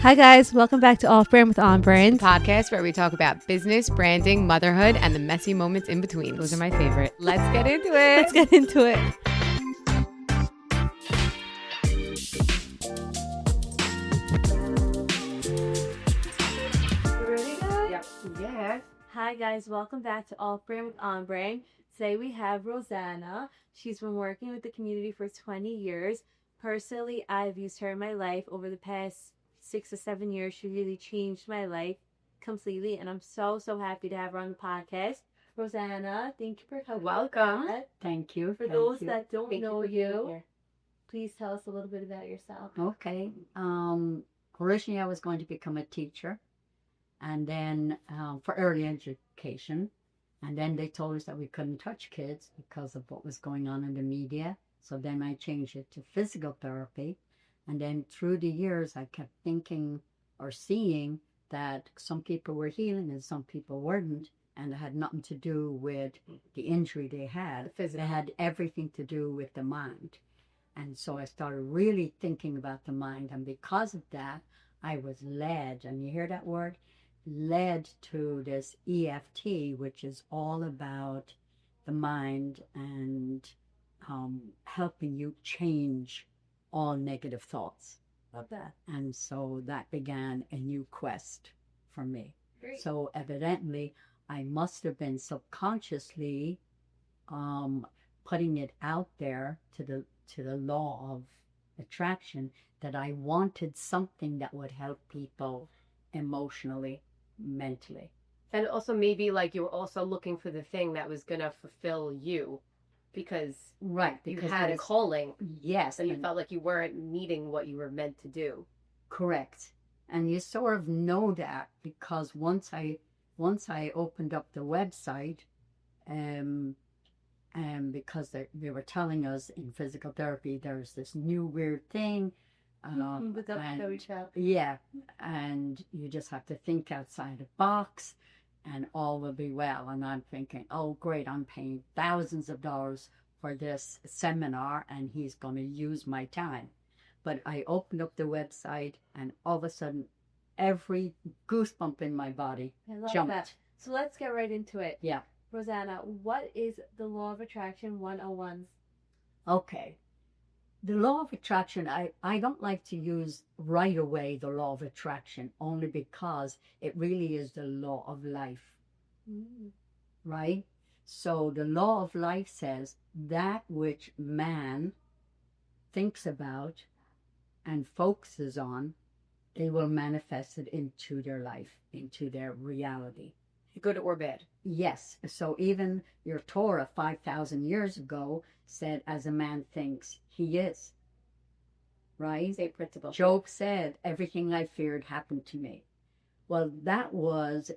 Hi guys, welcome back to OffBrand with OnBrand. Podcast where we talk about business, branding, motherhood, and the messy moments in between. Those are my favorite. Let's get into it. Let's get into it. Ready, guys? Yep. Yeah. Hi guys, welcome back to OffBrand with OnBrand. Today we have Rosanna. She's been working with the community for 20 years. Personally, I've used her in my life over the past 6 or 7 years. She really changed my life completely, and I'm so happy to have her on the podcast. Rosanna, thank you for coming. Welcome. Thank you. For thank those you. that don't Thank know you for being you, here. please tell us a little bit about yourself. Okay. Originally, I was going to become a teacher, and then for early education, and then they told us that we couldn't touch kids because of what was going on in the media. So then I changed it to physical therapy, and then through the years, I kept thinking or seeing that some people were healing and some people weren't, and it had nothing to do with the injury they had. It had everything to do with the mind. And so I started really thinking about the mind. And because of that, I was led, and you hear that word? Led to this EFT, which is all about the mind and helping you change all negative thoughts. Love that. And so that began a new quest for me. Great. So evidently, I must have been subconsciously putting it out there to the law of attraction that I wanted something that would help people emotionally, mentally. And also maybe like you were also looking for the thing that was going to fulfill you because Right, you because had a there's- calling. Yes, So you and- felt like you weren't meeting what you were meant to do. correct. And you sort of know that because once I opened up the website, because they were telling us in physical therapy there's this new weird thing, But that's and- how we chat. yeah, and you just have to think outside the box, and all will be well. And I'm thinking, oh great, I'm paying thousands of dollars for this seminar, and he's going to use my time. But I opened up the website, and all of a sudden, every goosebump in my body I love jumped. that. So let's get right into it. Yeah. Rosanna, what is the Law of Attraction 101? Okay. The law of attraction, I don't like to use right away the law of attraction, only because it really is the law of life, right? So the law of life says that which man thinks about and focuses on, they will manifest it into their life, into their reality. Good or bad. Yes. So even your Torah 5,000 years ago said, as a man thinks, he is. Right? Same principle. Job said, everything I feared happened to me. Well, that was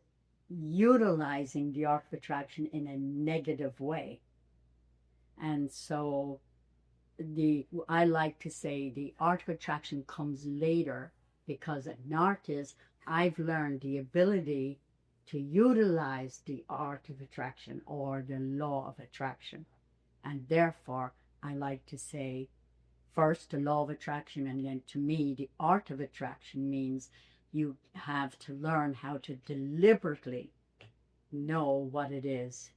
utilizing the art of attraction in a negative way. And so I like to say the art of attraction comes later, because as an artist, I've learned the ability to utilize the art of attraction or the law of attraction. And therefore, I like to say, first, the law of attraction, and then to me, the art of attraction means you have to learn how to deliberately know what it is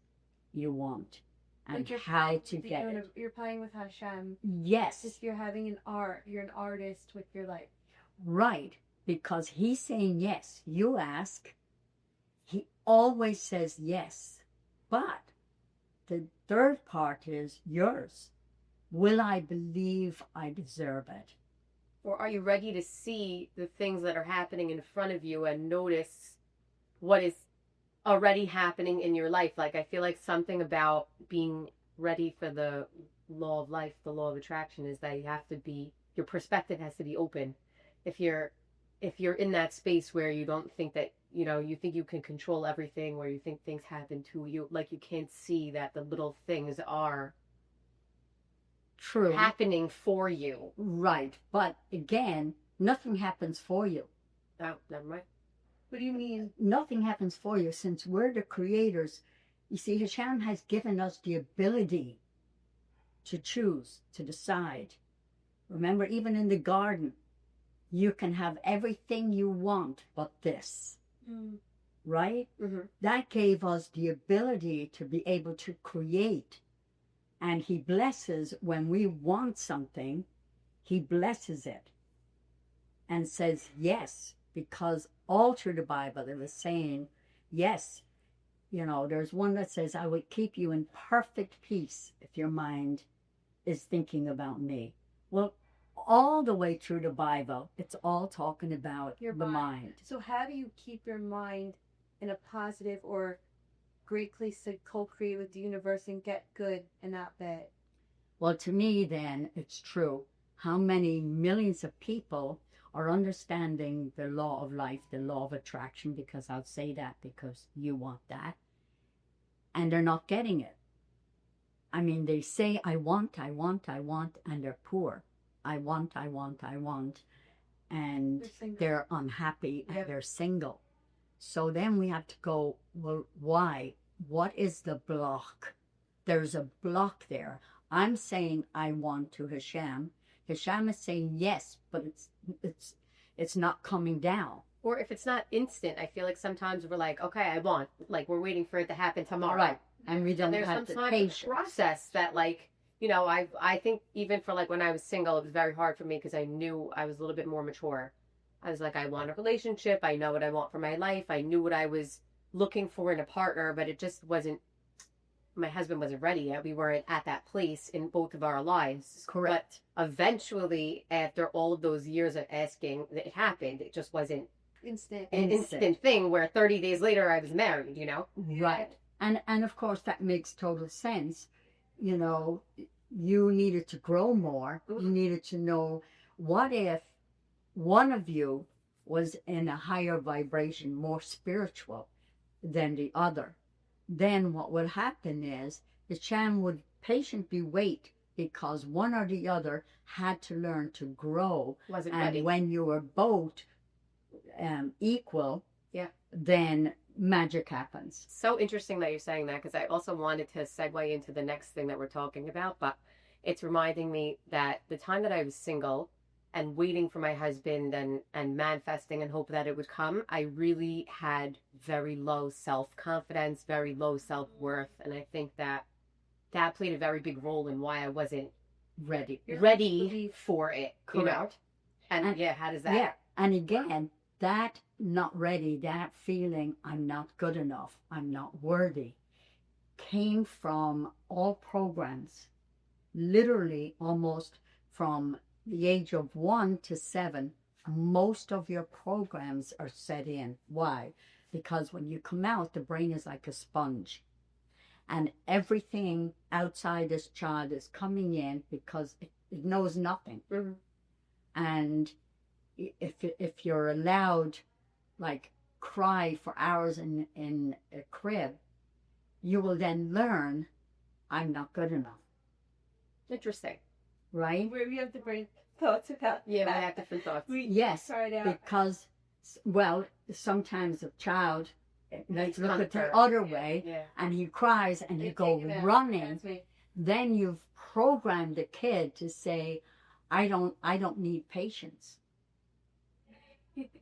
you want and Like how to get it. You're playing with Hashem. Yes, Just you're having an art. You're an artist with your life. right, because he's saying yes. You ask, he always says yes. But the third part is yours. Will I believe I deserve it? Or are you ready to see the things that are happening in front of you and notice what is already happening in your life? Like, I feel like something about being ready for the law of life, the law of attraction, is that you have to be, your perspective has to be open. If you're in that space where you don't think that, you think you can control everything, where you think things happen to you, like you can't see that the little things are True. happening for you. Right. But again, nothing happens for you. Oh, never mind. What do you mean? Nothing happens for you since we're the creators. You see, Hashem has given us the ability to choose, to decide. Remember, even in the garden, you can have everything you want but this, right? That gave us the ability to be able to create. And he blesses when we want something, he blesses it and says yes, because all through the Bible it was saying yes. You know, there's one that says, I will keep you in perfect peace if your mind is thinking about me. Well, all the way through the Bible, it's all talking about Your the mind. So how do you keep your mind in a positive or great place to co-create with the universe and get good and not bad? Well, to me, then, it's true. How many millions of people are understanding the law of life, the law of attraction, because I'll say that because you want that, and they're not getting it. I mean, they say, I want, and they're poor. I want, and they're unhappy, and they're single. So then we have to go, well, why? What is the block? There's a block there. I'm saying I want to Hashem. Hashem is saying yes, but it's not coming down. Or if it's not instant, I feel like sometimes we're like, okay, I want, like we're waiting for it to happen tomorrow. Right. And we don't There's have the sometimes patience. a process that, like, you know, I think even for like when I was single, it was very hard for me because I knew I was a little bit more mature. I was like, I want a relationship. I know what I want for my life. I knew what I was looking for in a partner, but it just wasn't, my husband wasn't ready yet. We weren't at that place in both of our lives. Correct. But eventually, after all of those years of asking, it happened. It just wasn't Instant. an instant thing where 30 days later I was married, you know? Right. And of course that makes total sense. You know, you needed to grow more. You needed to know, what if one of you was in a higher vibration, more spiritual than the other? Then what would happen is the Shan would patiently wait, because one or the other had to learn to grow. Wasn't and ready. when you were both equal, Yeah. then magic happens. So interesting that you're saying that, because I also wanted to segue into the next thing that we're talking about, but it's reminding me that the time that I was single and waiting for my husband and manifesting and hope that it would come, I really had very low self-confidence, very low self-worth, and I think that played a very big role in why I wasn't Ready. ready for it. Correct. You know? And yeah, how does that? Yeah. And again, that not ready, that feeling I'm not good enough, I'm not worthy, came from all programs, literally almost from the age of 1 to 7. Most of your programs are set in. Why? Because when you come out, the brain is like a sponge. And everything outside this child is coming in because it knows nothing. Mm-hmm. And if you're allowed, like, cry for hours in a crib, you will then learn, I'm not good enough. Interesting. Right? Where we have different thoughts about Yeah, that. we have different thoughts. Yes, Try it out. because, well, sometimes a child, let's look at the Comfort. other way, Yeah. and he cries and you They go take it out. running, That's me. then you've programmed the kid to say, I don't need patience.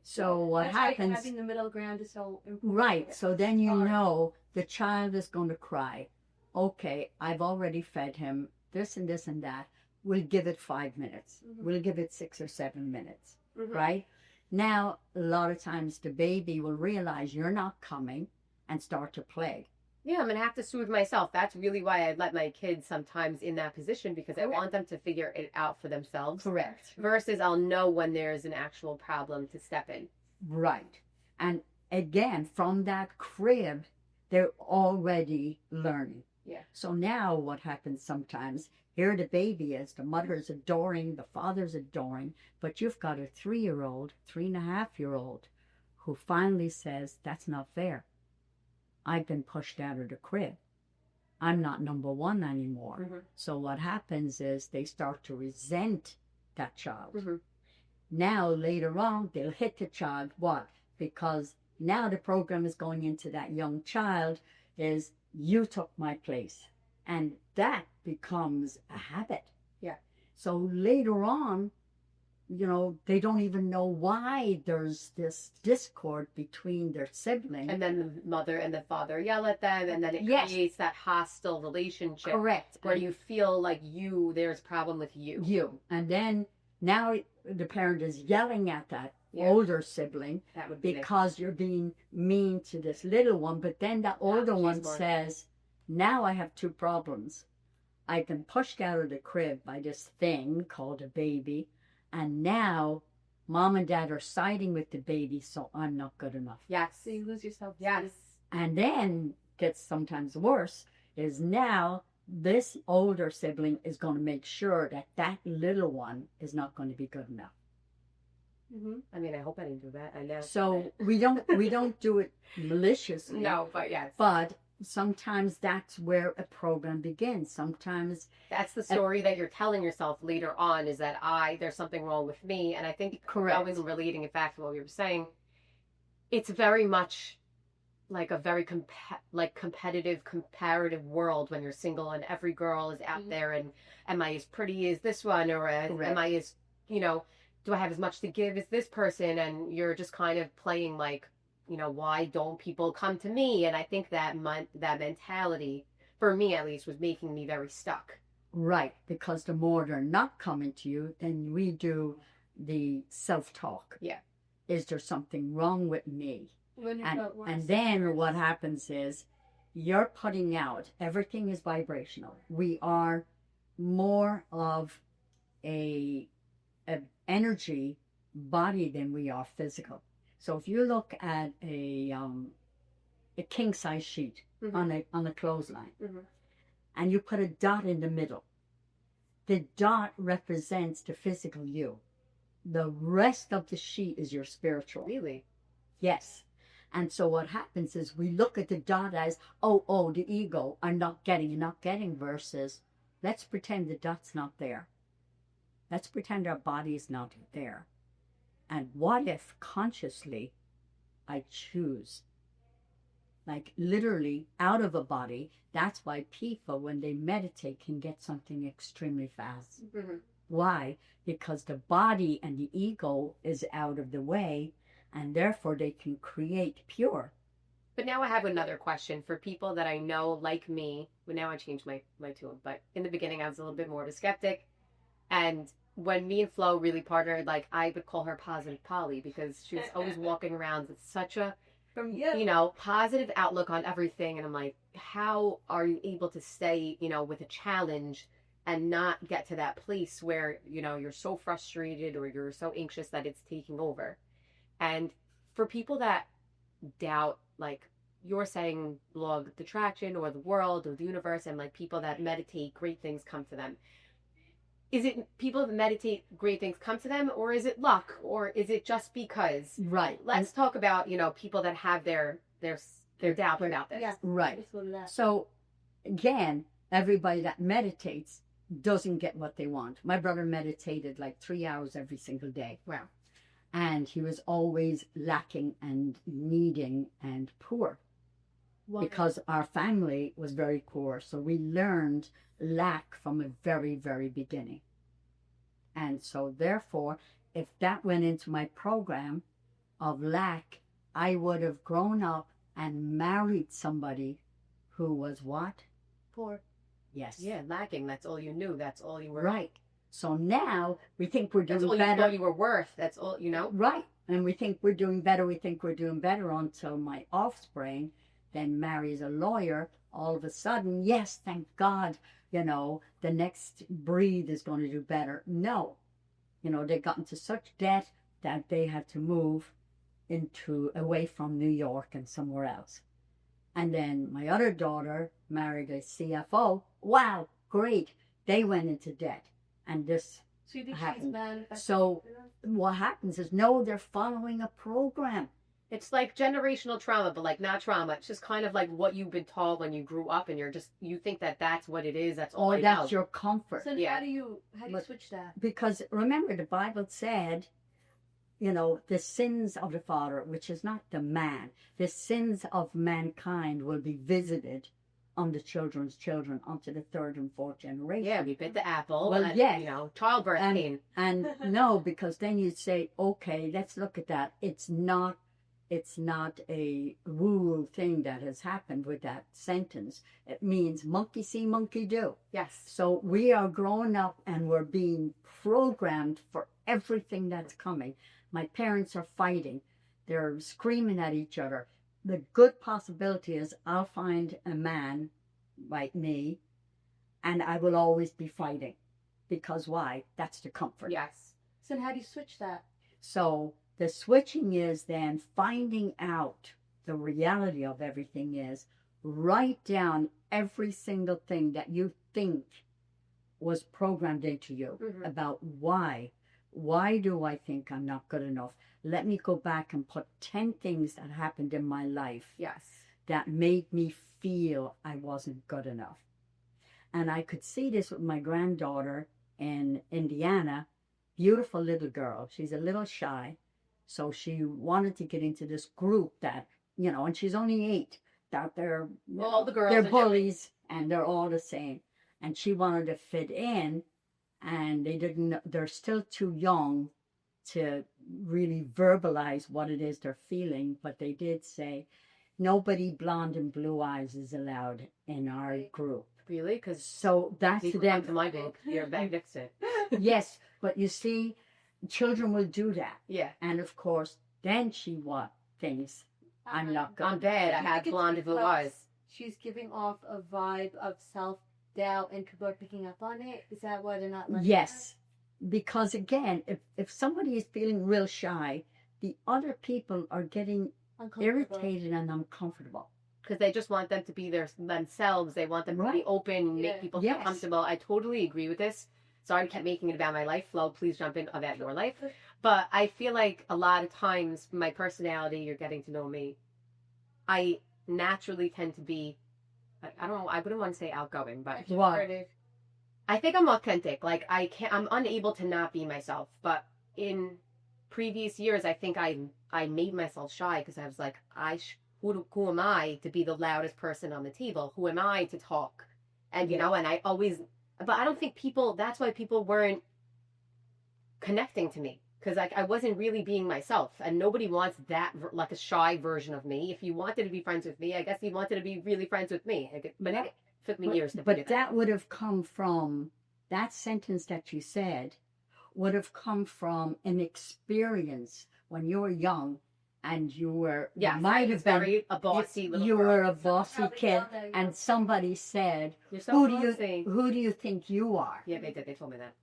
So what That's why happens? having the middle ground is so important. Right. So then you Hard. know the child is going to cry. Okay, I've already fed him this and this and that. We'll give it 5 minutes. Mhm. We'll give it 6 or 7 minutes. Mhm. Right? Now, a lot of times the baby will realize you're not coming and start to play. Yeah, I'm going to have to soothe myself. That's really why I let my kids sometimes in that position, because I Correct. want them to figure it out for themselves. Correct. Versus I'll know when there's an actual problem to step in. Right. And again, from that crib, they're already learning. Yeah. So now what happens sometimes, here the baby is, the mother's adoring, the father's adoring, but you've got a 3-year-old, 3.5-year-old, who finally says, that's not fair. I've been pushed out of the crib. I'm not number one anymore. Mm-hmm. So what happens is they start to resent that child. Mm-hmm. Now, later on, they'll hit the child. What? Because now the program is going into that young child is, you took my place. And that becomes a habit. Yeah. So later on, they don't even know why there's this discord between their siblings. And then the mother and the father yell at them, and then it Yes. creates that hostile relationship. Correct. Where you feel like there's a problem with you. And then now the parent is yelling at that Yeah. older sibling That would be because you're being mean to this little one. But then the older one she's more- says, now I have two problems. I can pushed out of the crib by this thing called a baby. And now mom and dad are siding with the baby, so I'm not good enough. Yes. So you lose yourself. Yes. And then gets sometimes worse is now this older sibling is going to make sure that that little one is not going to be good enough. Mm-hmm. I mean, I hope I didn't do that. I know. So we don't do it maliciously. No, but yes. But sometimes that's where a program begins. Sometimes That's the story that you're telling yourself later on, is that there's something wrong with me. And I think Correct. going and relating it back to what we were saying, it's very much like a very competitive, comparative world when you're single and every girl is out there and am I as pretty as this one, or am I as, do I have as much to give as this person? And you're just kind of playing like, why don't people come to me? And I think that that mentality, for me at least, was making me very stuck. right, because the more they're not coming to you, then we do the self-talk. Yeah. Is there something wrong with me? When you And, felt worse. and then what happens is you're putting out, everything is vibrational. We are more of a energy body than we are physical. So if you look at a king size sheet Mhm. on a clothesline, Mhm. and you put a dot in the middle, the dot represents the physical you. The rest of the sheet is your spiritual. Really? Yes. And so what happens is we look at the dot as, oh, the ego, I'm not getting, versus let's pretend the dot's not there. Let's pretend our body is not there. And what if consciously I choose? Like literally out of a body. That's why people, when they meditate, can get something extremely fast. Mhm. Why? Because the body and the ego is out of the way, and therefore they can create pure. But now I have another question for people that I know, like me. Well, now I changed my tune, but in the beginning I was a little bit more of a skeptic. And when me and Flo really partnered, like I would call her Positive Polly, because she was always walking around with such a, positive outlook on everything. And I'm like, how are you able to stay, with a challenge and not get to that place where, you're so frustrated or you're so anxious that it's taking over? And for people that doubt, like you're saying, law of attraction or the world or the universe, and like people that meditate, great things come to them. Is it people that meditate, great things come to them, or is it luck, or is it just because? Right. Let's talk about, people that have their doubts about this. Yeah. Right. This one, that. So again, everybody that meditates doesn't get what they want. My brother meditated like 3 hours every single day. Wow. And he was always lacking and needing and poor. Because our family was very poor. So we learned lack from a very, very beginning. And so therefore, if that went into my program of lack, I would have grown up and married somebody who was what? Poor. Yes. Yeah, lacking. That's all you knew. That's all you were. Right. So now we think we're That's doing all you better. thought you were worth. That's all, Right. And we think we're doing better. We think we're doing better until my offspring then marries a lawyer. All of a sudden, yes, thank God, the next breed is going to do better. No. They got into such debt that they had to move away from New York and somewhere else. And then my other daughter married a CFO. Wow, great. They went into debt. And this So you think happened. she's manifesting? So what happens is, no, they're following a program. It's like generational trauma, but like not trauma. It's just kind of like what you've been taught when you grew up, and you think that that's what it is. That's all Or I that's know. your comfort. So Yeah. how do you But- switch that? Because remember, the Bible said, the sins of the father, which is not the man, the sins of mankind will be visited on the children's children onto the third and fourth generation. Yeah, we bit the apple. Well, and, yes. You know, childbirth pain. And no, because then you say, okay, let's look at that. It's not a woo thing that has happened with that sentence. It means monkey see, monkey do. Yes. So we are growing up and we're being programmed for everything that's coming. My parents are fighting. They're screaming at each other. The good possibility is I'll find a man like me and I will always be fighting. Because why? That's the comfort. Yes. So how do you switch that? So the switching is then finding out the reality of everything is write down every single thing that you think was programmed into you about why. Why do I think I'm not good enough? Let me go back and put 10 things that happened in my life Yes. that made me feel I wasn't good enough. And I could see this with my granddaughter in Indiana, beautiful little girl. She's a little shy. So she wanted to get into this group that, you know, and she's only 8, that they're, All the girls they're are bullies and they're all the same. And she wanted to fit in and they're still too young to really verbalize what it is they're feeling. But they did say, nobody blonde and blue eyes is allowed in our group. Really? Because So that's people them. come to my group. You're back next to it. Yes, but you see, children will do that. Yeah. And of course, then she thinks, I'm not good. I'm bad. I think had it's blonde and blue because eyes. She's giving off a vibe of self-doubt and people are picking up on it. Is that why they're not letting Yes, because again, if somebody is feeling real shy, the other people are getting her? Uncomfortable. irritated and uncomfortable. Because they just want them to be themselves. They want them to be Right. open, Yeah. make people feel Yes. comfortable. I totally agree with this. Sorry I kept making it about my life. Flo, please jump in about your life. But I feel like a lot of times my personality, you're getting to know me, I naturally tend to be, I don't know, I wouldn't want to say outgoing, but Why? Assertive. I think I'm authentic. Like I'm unable to not be myself. But in previous years, I think I made myself shy because I was like, who am I to be the loudest person on the table? Who am I to talk? And you know, and I always, but I don't think that's why people weren't connecting to me. Because like I wasn't really being myself, and nobody wants that like a shy version of me. If you wanted to be friends with me, I guess you wanted to be really friends with me. But it took me years to figure But that would have come from, that sentence that you said would have come from an experience when you were young and you were, Yeah, you might have been, a bossy little you girl. were a bossy Probably kid all day. and somebody said, You're so who bossy. do you think you are? Yeah, they did. They told me that.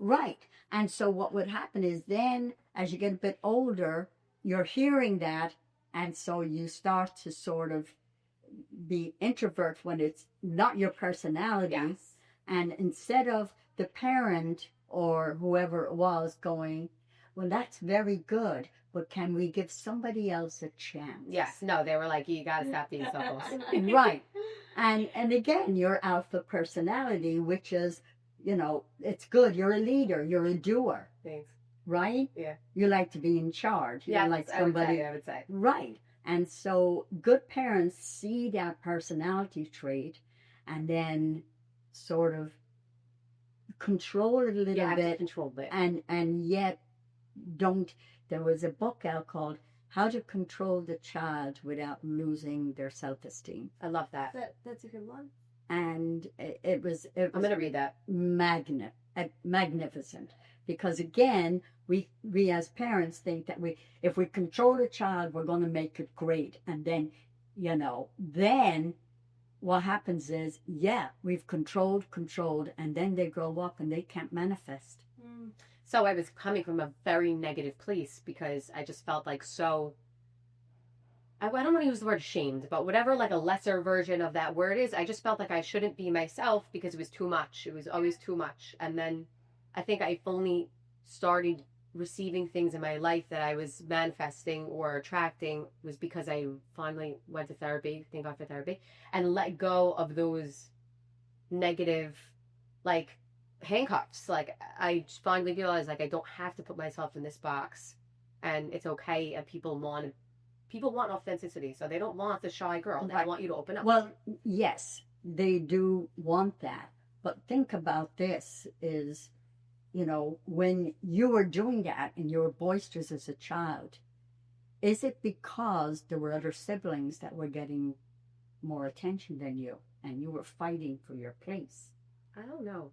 Right. And so what would happen is then as you get a bit older, you're hearing that. And so you start to sort of be introvert when it's not your personality. Yes. And instead of the parent or whoever it was going, well, that's very good, but can we give somebody else a chance? Yes. No, they were like, you got to stop being so bossy. Right. And again, your alpha personality, which is, you know, it's good. You're a leader. You're a doer. Thanks. Right? Yeah. You like to be in charge. You Yeah, like somebody. I would say. Right. And so good parents see that personality trait and then sort of control it a little Yeah, bit control it. and yet don't. There was a book out called How to Control the Child Without Losing Their Self-Esteem. I love that. That's a good one. And it was I'm going to read that. magnificent, because again, we as parents think that if we control a child, we're going to make it great. And then, you know, then what happens is, yeah, we've controlled, and then they grow up and they can't manifest. Mm. So I was coming from a very negative place because I just felt like I don't want to use the word shamed, but whatever like a lesser version of that word is, I just felt like I shouldn't be myself because it was too much. It was always too much. And then I think I only started receiving things in my life that I was manifesting or attracting was because I finally went to therapy, thank God for therapy, and let go of those negative, like, handcuffs. Like, I finally realized, like, I don't have to put myself in this box, and it's okay, and people want authenticity, so they don't want the shy girl. They want you to open up. Well, yes, they do want that. But think about this is, you know, when you were doing that and you were boisterous as a child, is it because there were other siblings that were getting more attention than you and you were fighting for your place? I don't know.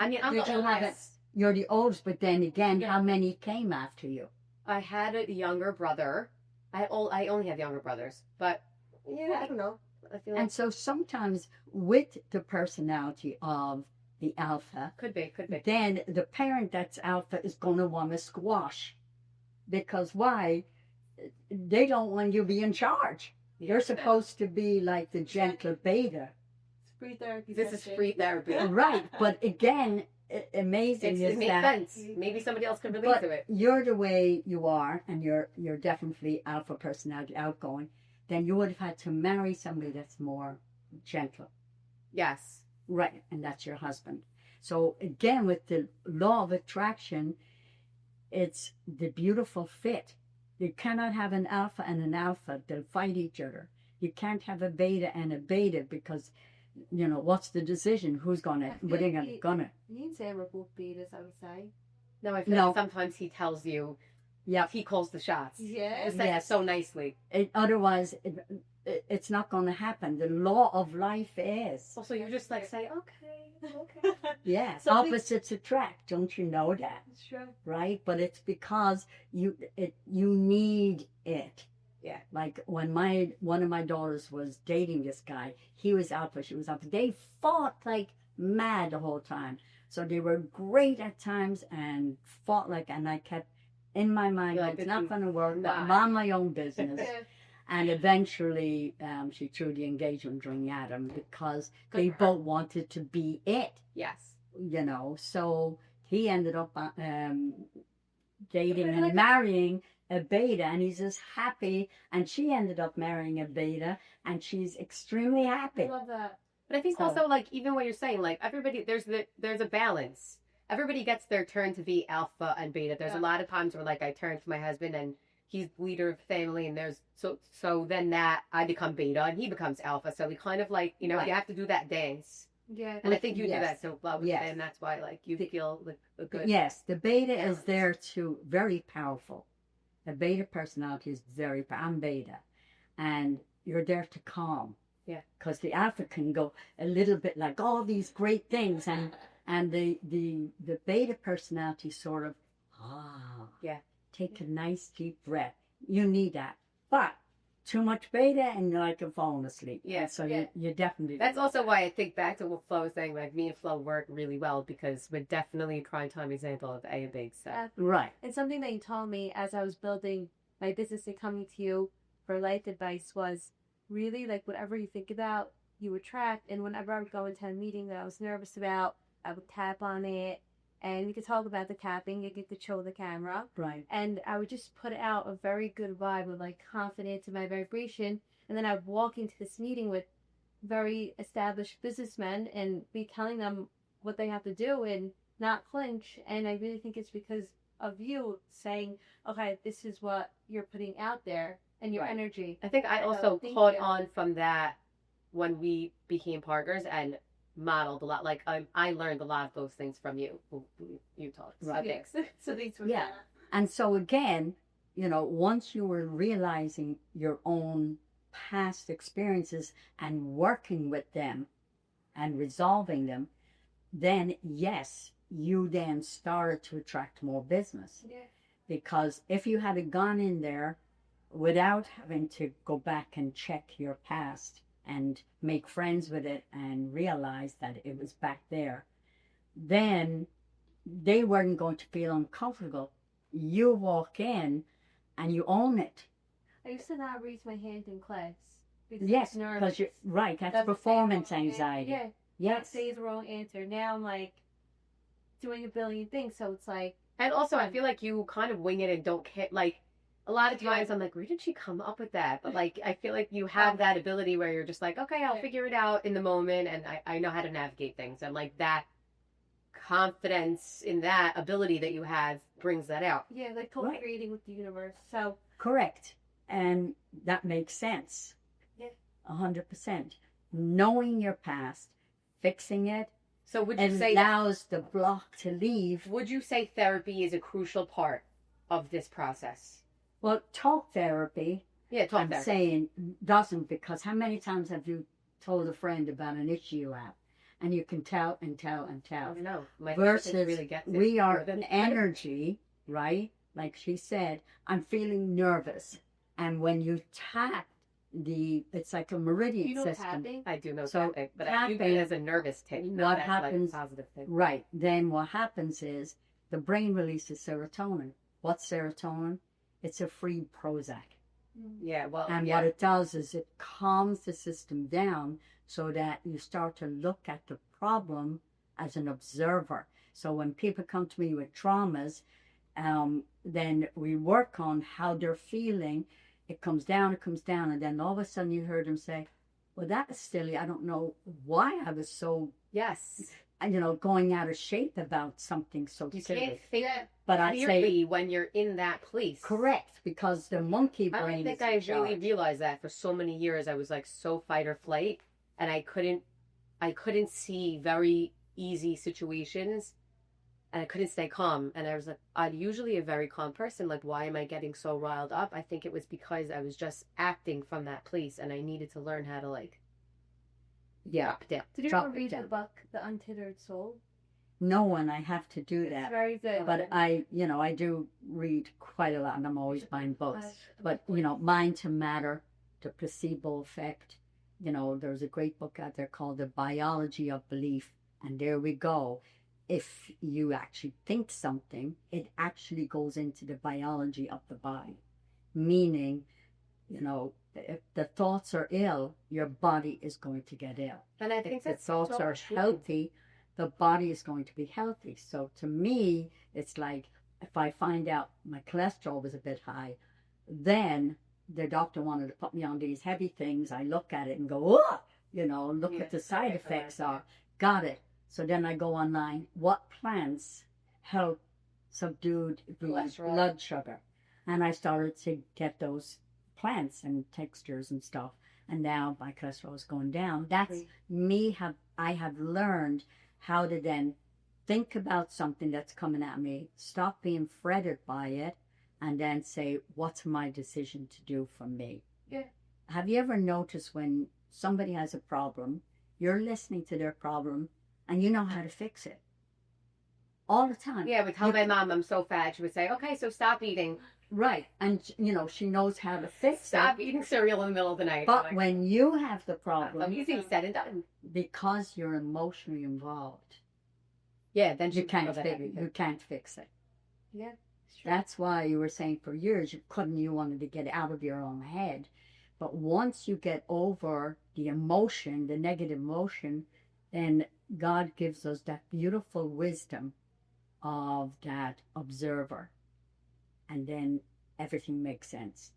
I mean, I'm Did the you have oldest. You're the oldest, but then again, Yeah. how many came after you? I had a younger brother. I only have younger brothers, but yeah, I don't know. I feel like And so sometimes with the personality of the alpha, could be. then the parent that's alpha is going to want to squash. Because why? They don't want you to be in charge. Yeah. You're supposed to be like the gentle beta. It's free therapy. This is free therapy. Right. But again, amazing It is makes that sense. Maybe somebody else could relate to it. you're the way you are, and you're definitely alpha personality, outgoing, then you would have had to marry somebody that's more gentle. Yes. Right, and that's your husband. So again, with the law of attraction, it's the beautiful fit. You cannot have an alpha and an alpha. They'll fight each other. You can't have a beta and a beta because, you know, what's the decision? Who's gonna? What are you gonna? You can say we're both betas, I would say. No, I feel like sometimes he tells you. Yeah, He calls the shots. Yeah. He says it so nicely. Otherwise, it's not going to happen. The law of life is. Also, you just like say, okay. Yeah, Something- opposites attract. Don't you know that? It's true. Right? But it's because you need it. Yeah. Like when one of my daughters was dating this guy, he was alpha, she was alpha. They fought like mad the whole time. So they were great at times and fought like, and I kept in my mind, Like, it's not going to work. nah. I'm on my own business. Yeah. And eventually, she threw the engagement ring at him because Good they for her. both wanted to be it, Yes. you know. So he ended up dating and marrying a beta, and he's just happy. And she ended up marrying a beta, and she's extremely I happy. love that. But I think So- also, like, even what you're saying, like, everybody, there's a balance. Everybody gets their turn to be alpha and beta. There's a lot of times where, like, I turn for my husband and he's the leader of the family, and there's so then that I become beta and he becomes alpha. So we kind of like, you know, Right. you have to do that dance. Yeah. And I think you do Yes. that so well with Yes. and that's why, like, you feel like a good. Yes, the beta is balance. there to very powerful. The beta personality is very. I'm beta, and you're there to calm. Yeah. Because the alpha can go a little bit like all these great things, and the beta personality sort of Yeah. take a nice deep breath. You need that, but too much beta and you're like falling asleep. Yeah, And so yeah. you definitely. That's also why I think back to what Flo was saying, like, me and Flo work really well because we're definitely a prime time example of A and B. So. right. And something that you told me as I was building my business and coming to you for life advice was really like whatever you think about, you attract. And whenever I would go into a meeting that I was nervous about, I would tap on it and we could talk about the tapping. You get to show the camera. Right. And I would just put out a very good vibe of like confidence in my vibration. And then I'd walk into this meeting with very established businessmen and be telling them what they have to do and not flinch. And I really think it's because of you saying, okay, this is what you're putting out there and your Right. energy. I think I Oh, also thank caught you. on from that when we became partners and modeled a lot. Like I learned a lot of those things from you. You taught. So Right. thanks. So these were Yeah. And so again, you know, once you were realizing your own past experiences and working with them and resolving them, then yes, you then started to attract more business. Yeah. Because if you had gone in there without having to go back and check your past and make friends with it and realize that it was back there, then they weren't going to feel uncomfortable. You walk in and you own it. I used to not raise my hand in class. Because Yes, I was nervous. because you're right. That's That's the performance same. anxiety. Yeah. Yes. Say the wrong answer. Now I'm like doing a billion things. So it's like, And also, I feel like you kind of wing it and don't care. Like, a lot of times I'm like, where did she come up with that? But, like, I feel like you have that ability where you're just like, okay, I'll figure it out in the moment. And I know how to navigate things. And, like, that confidence in that ability that you have brings that out. yeah, like Right. co-creating with the universe. So Correct. And that makes sense. Yeah. 100%. knowing your past, fixing it, So would you say allows the block to leave. would you say therapy is a crucial part of this process? Well, talk therapy, Yeah, talk I'm therapy. saying, doesn't, because how many times have you told a friend about an issue you have? And you can tell and tell and I tell. don't know. My Versus therapist really gets it we are more than- an energy, right? Like she said, I'm feeling nervous. And when you tap it's like a meridian You know system. tapping? I do know So tapping, but I use it tapping, as a nervous tick. what Not as, happens- like a positive thing. Right. Then what happens is the brain releases serotonin. What's serotonin? It's a free Prozac. Yeah, well, And yeah. what it does is it calms the system down so that you start to look at the problem as an observer. So when people come to me with traumas, then we work on how they're feeling. It comes down, and then all of a sudden you heard them say, well, that was silly. I don't know why I was so, Yes. going out of shape about something so You silly. can't think But I say, clearly when you're in that place. correct, because the monkey I brain don't think is in I really charge. realized that for so many years. I was like so fight or flight, and I couldn't see very easy situations, and I couldn't stay calm. And I was like, I'm usually a very calm person. Like, why am I getting so riled up? I think it was because I was just acting from that place, and I needed to learn how to like Yeah. drop down. Did you Drop ever it read the down. book, The Untethered Soul? No one, I have to do It's that. very good. But I do read quite a lot, and I'm always buying books. But, Mind to Matter, The Placebo Effect. There's a great book out there called The Biology of Belief. And there we go. If you actually think something, it actually goes into the biology of the body. Meaning, if the thoughts are ill, your body is going to get ill. And I think If the that's thoughts so are true. healthy, the body is going to be healthy. So to me, it's like if I find out my cholesterol was a bit high, then the doctor wanted to put me on these heavy things. I look at it and go, oh, look Yeah, what the side right, effects right. are. Got it. So then I go online. What plants help subdue the Cholesterol. blood sugar? And I started to get those plants and textures and stuff. And now my cholesterol is going down. That's I have learned how to then think about something that's coming at me, stop being fretted by it, and then say, what's my decision to do for me? Yeah. Have you ever noticed when somebody has a problem, you're listening to their problem, and you know how to fix it? All the time. Yeah, I would tell my mom I'm so fat. She would say, okay, so stop eating. Right. And, she knows how to fix Stop it. eating cereal in the middle of the night. But I'm when you have the like, problem, I'm easy said and done. because you're emotionally involved, Yeah, then you can't fix it. Yeah, it's true. That's why you were saying for years you wanted to get out of your own head. But once you get over the emotion, the negative emotion, then God gives us that beautiful wisdom of that observer. And then everything makes sense.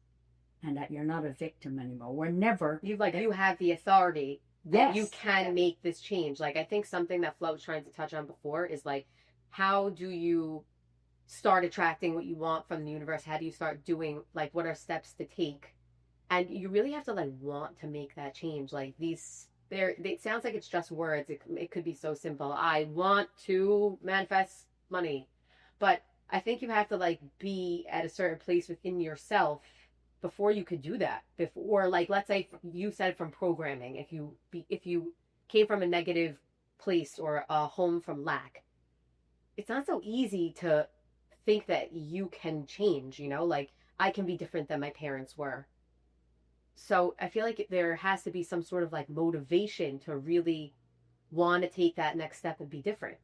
And that you're not a victim anymore. We're never. You have the authority. Yes. You can make this change. Like, I think something that Flo was trying to touch on before is like, how do you start attracting what you want from the universe? How do you start doing, like, what are steps to take? And you really have to like want to make that change. Like it sounds like it's just words. It could be so simple. I want to manifest money. But I think you have to like be at a certain place within yourself before you could do that. Or like, let's say you said from programming, if you came from a negative place or a home from lack, it's not so easy to think that you can change, like I can be different than my parents were. So I feel like there has to be some sort of like motivation to really want to take that next step and be different.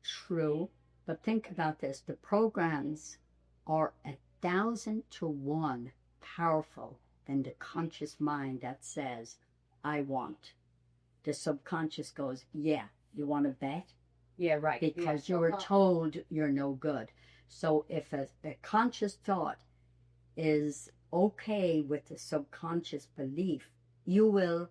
True. But think about this. The programs are 1,000 to 1 powerful than the conscious mind that says, I want. The subconscious goes, yeah, you want to bet? Yeah, right. Because you were told you're no good. So if a conscious thought is okay with the subconscious belief, you will,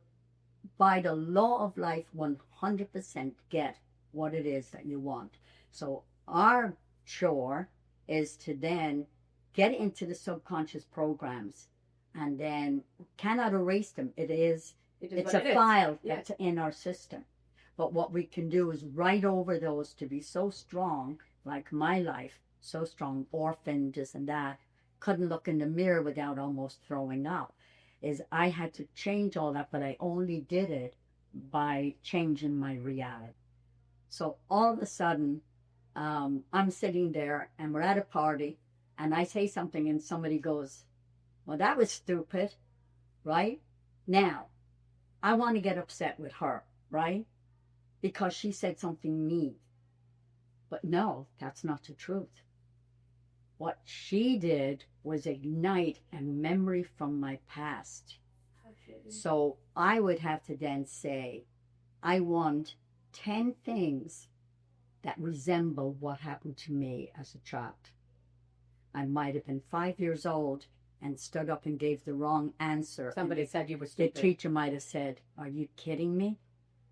by the law of life, 100% get what it is that you want. So our chore is to then get into the subconscious programs and then cannot erase them. It is It's a file that's in our system. But what we can do is write over those to be so strong, like my life, so strong, orphan, this and that, couldn't look in the mirror without almost throwing up, is I had to change all that, but I only did it by changing my reality. So all of a sudden, I'm sitting there and we're at a party and I say something and somebody goes, well, that was stupid, right? Now, I want to get upset with her, right? Because she said something mean. But no, that's not the truth. What she did was ignite a memory from my past. So I would have to then say, I want 10 things that resemble what happened to me as a child. I might have been 5 years old and stood up and gave the wrong answer. Somebody said you were stupid. The teacher might have said, are you kidding me?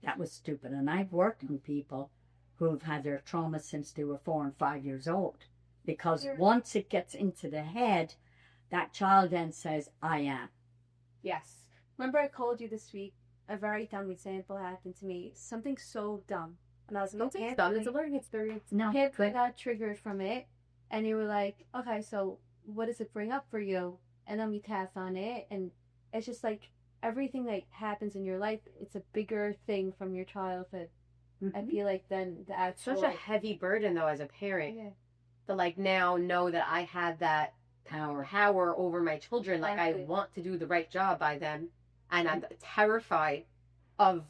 That was stupid. And I've worked with people who've had their trauma since they were 4 and 5 years old. Because once it gets into the head, that child then says, I am. Yes. Remember I told you this week, a very dumb example happened to me. Something so dumb. And I was like, it's dumb. It's a learning experience. No. Kids got triggered from it. And you were like, okay, so what does it bring up for you? And then we task on it. And it's just like everything that happens in your life, it's a bigger thing from your childhood. I feel like then the actual... Such a heavy burden, though, as a parent. Yeah. To, like, now know that I have that power over my children. Like, I want to do the right job by them. And I'm terrified of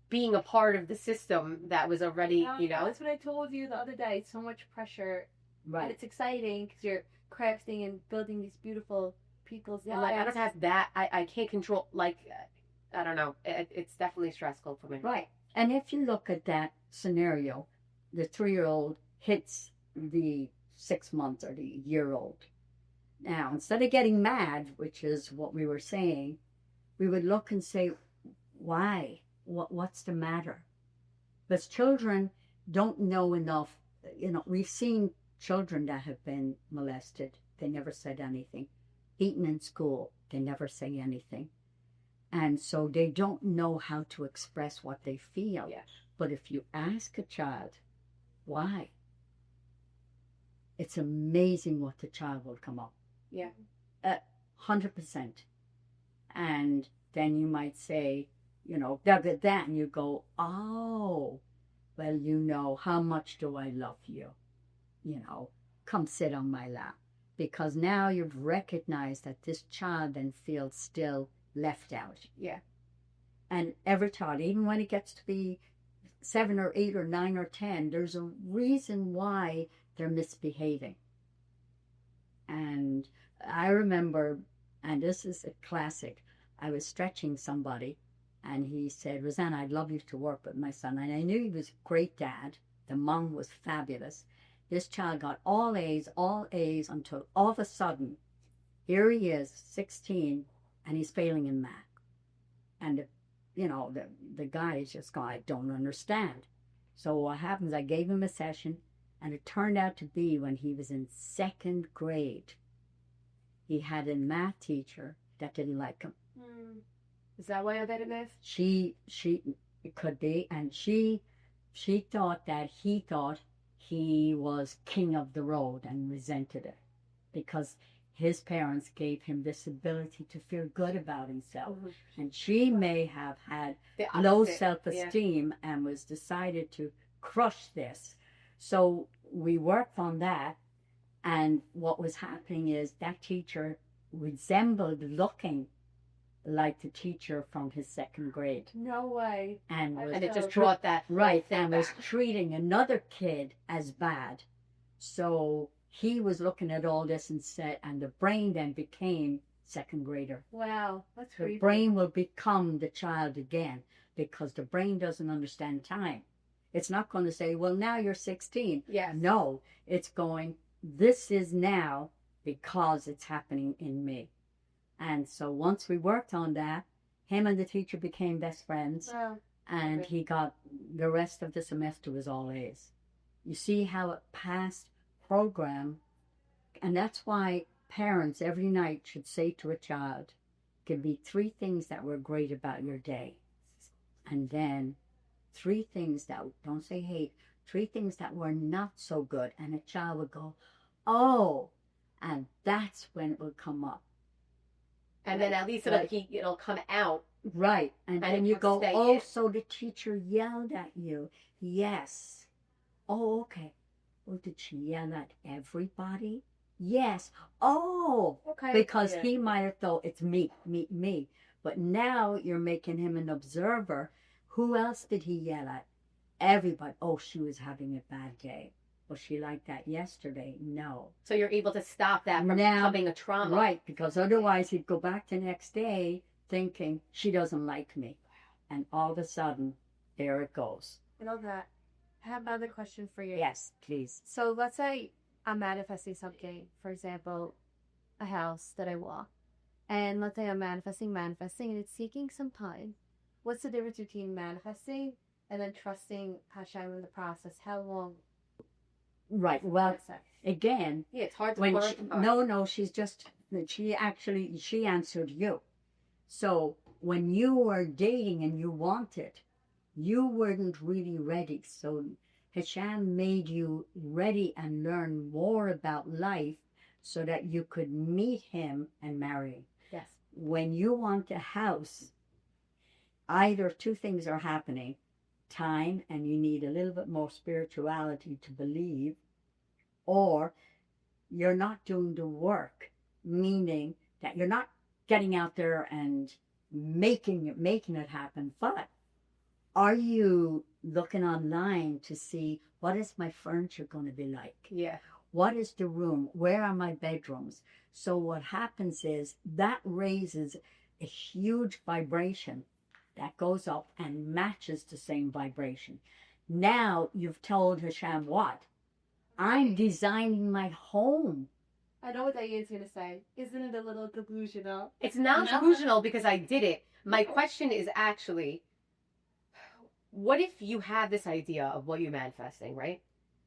being a part of the system that was already, you know. That's what I told you the other day. So much pressure. Right. But it's exciting because you're crafting and building these beautiful people's lives. And, like, I don't have that. I can't control, like, I don't know. It's definitely stressful for me. Right. And if you look at that scenario, the 3-year-old hits the 6-month or the year-old. Now, instead of getting mad, which is what we were saying, we would look and say, why? What's the matter? Because children don't know enough. You know, we've seen children that have been molested. They never said anything. Beaten in school. They never say anything. And so they don't know how to express what they feel. Yes. But if you ask a child, why? It's amazing what the child will come up. Yeah. 100%. And then you might say, you know, that, and you go, oh, well, you know, how much do I love you? You know, come sit on my lap. Because now you've recognized that this child then feels still left out. Yeah. And every child, even when it gets to be 7 or 8 or 9 or 10, there's a reason why they're misbehaving. And I remember, and this is a classic, I was stretching somebody and he said, Rosanna, I'd love you to work with my son. And I knew he was a great dad. The mom was fabulous. This child got all A's until all of a sudden, here he is, 16, and he's failing in math. And, the guy is just going, I don't understand. So what happens, I gave him a session, and it turned out to be when he was in 2nd grade, he had a math teacher that didn't like him. Is that why I bet it is? She it could be, and she thought that he was king of the road and resented it because his parents gave him this ability to feel good about himself. Mm-hmm. And she may have had low self-esteem and was decided to crush this. So we worked on that. And what was happening is that teacher resembled looking like the teacher from his 2nd grade. No way. And it just brought that. Right, and was treating another kid as bad. So he was looking at all this and said, and the brain then became 2nd grader. Wow, that's creepy. The brain will become the child again because the brain doesn't understand time. It's not going to say, well, now you're 16. Yeah. No, it's going, this is now because it's happening in me. And so once we worked on that, him and the teacher became best friends. Wow. And he got, the rest of the semester was all A's. You see how a past program, and that's why parents every night should say to a child, give me 3 things that were great about your day. And then 3 things that, don't say hate, 3 things that were not so good. And a child would go, oh, and that's when it will come up. And then at least it'll come out. Right. And then you go, stay oh, in. so the teacher yelled at you. Yes. Oh, okay. Well, did she yell at everybody? Yes. Oh, Okay. because he might have thought it's me. But now you're making him an observer. Who else did he yell at? Everybody. Oh, she was having a bad day. Was she like that yesterday? No. So you're able to stop that from Now, becoming a trauma. Right, because otherwise he'd go back the next day thinking, she doesn't like me. And all of a sudden, there it goes. I love that. I have another question for you. Yes, please. So let's say I'm manifesting something, for example, a house that I want. And let's say I'm manifesting, and it's taking some time. What's the difference between manifesting and then trusting Hashem in the process? How long? Right, well, What's that? again, Yeah, it's hard to when quantify. she answered you. So when you were dating and you wanted, you weren't really ready. So Hashem made you ready and learn more about life so that you could meet him and marry him. Yes. When you want a house, either 2 things are happening. Time, and you need a little bit more spirituality to believe, or you're not doing the work, meaning that you're not getting out there and making it happen. But are you looking online to see what is my furniture going to be like? Yeah. What is the room? Where are my bedrooms? So what happens is that raises a huge vibration that goes up and matches the same vibration. Now you've told Hashem what? I'm designing my home. I know what Diane's going to say. Isn't it a little delusional? It's not delusional because I did it. My question is actually, what if you have this idea of what you're manifesting, right?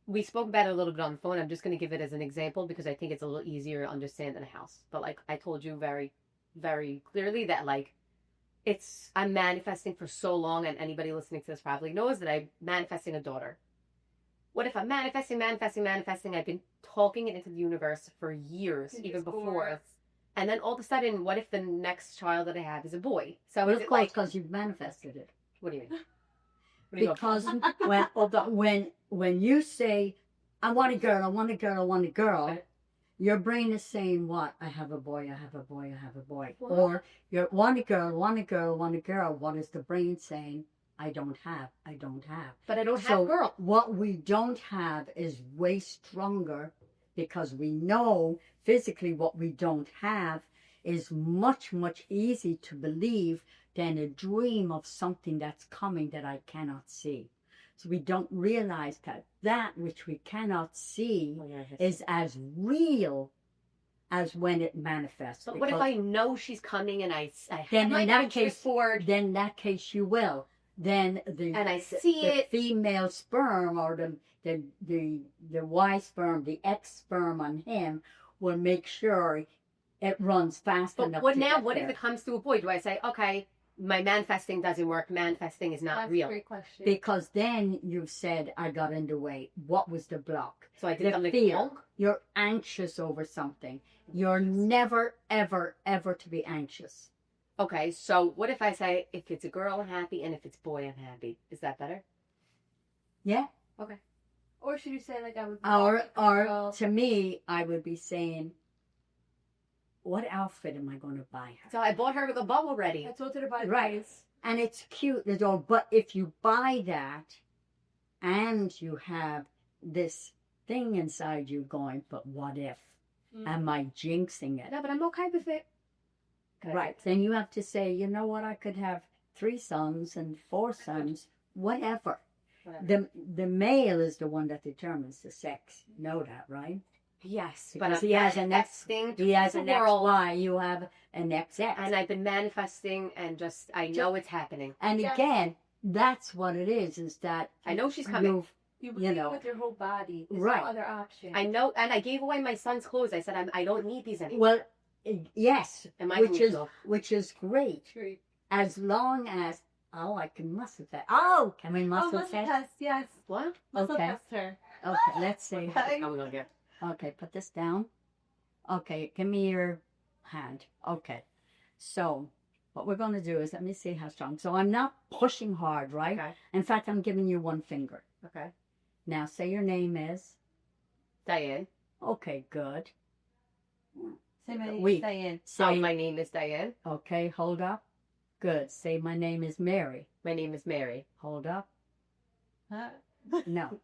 We spoke about it a little bit on the phone. I'm just going to give it as an example because I think it's a little easier to understand than a house. But like I told you very, very clearly that like, I'm manifesting for so long, and anybody listening to this probably knows that I'm manifesting a daughter. What if I'm manifesting? I've been talking it into the universe for years, even before. And then all of a sudden, what if the next child that I have is a boy? So Well, is of it course, like, because you've manifested it. what do you mean? What do you Because when you say, I want a girl, Okay. your brain is saying what? I have a boy. What? Or you want a girl. What is the brain saying? I don't have. But I don't So have girl. what we don't have is way stronger because we know physically what we don't have is much, much easier to believe than a dream of something that's coming that I cannot see. So we don't realize that which we cannot see is as real as when it manifests. But what if Because I know she's coming and I then have in my that case, forward then that case you will. Then and I see the it. female sperm or the Y sperm, the X sperm on him will make sure it runs fast But enough. what to now? get What there. if it comes to a boy? Do I say, okay, my manifesting doesn't work. Manifesting is not That's real. a great question. Because then you've said, I got in the way. What was the block? So I did The something fear. wrong. You're anxious over something. You're never, ever, ever to be anxious. Okay, so what if I say, if it's a girl, I'm happy, and if it's boy, I'm happy? Is that better? Yeah. Or should you say like I would? Or to me, I would be saying, what outfit am I going to buy her? So I bought her the bow already. I told her to buy Right. clothes. And it's cute, but if you buy that and you have this thing inside you going, but what if? Am I jinxing it? No, but I'm okay with it. Right. Then you have to say, you know what? I could have 3 sons and 4 sons, whatever. The male is the one that determines the sex. You know that, right? Yes, Because but he has an X. manifesting He has the an world, XY. You have an XX. and I've been manifesting, and just I know it's happening. And Yeah. again, that's what it is that I know she's coming. You believe know. with your whole body. There's Right. no other option. I know, and I gave away my son's clothes. I said I don't need these anymore. Well, Yes, Am I which delusional? is great. Great. As long as I can muscle test. Oh, can we Oh, muscle muscle test? test, yes. What? Muscle Okay. test her. Okay, let's see. Okay. How we gonna get? Okay, put this down. Okay, give me your hand. Okay, so what we're going to do is, let me see how strong. So I'm not pushing hard, right? Okay. In fact, I'm giving you one finger. Okay. Now, say your name is. Diane. Okay, good. Say my name Wait. is Diane. Say, my name is Diane. okay, hold up. Good. Say, my name is Mary. My name is Mary. Hold up. Huh? No.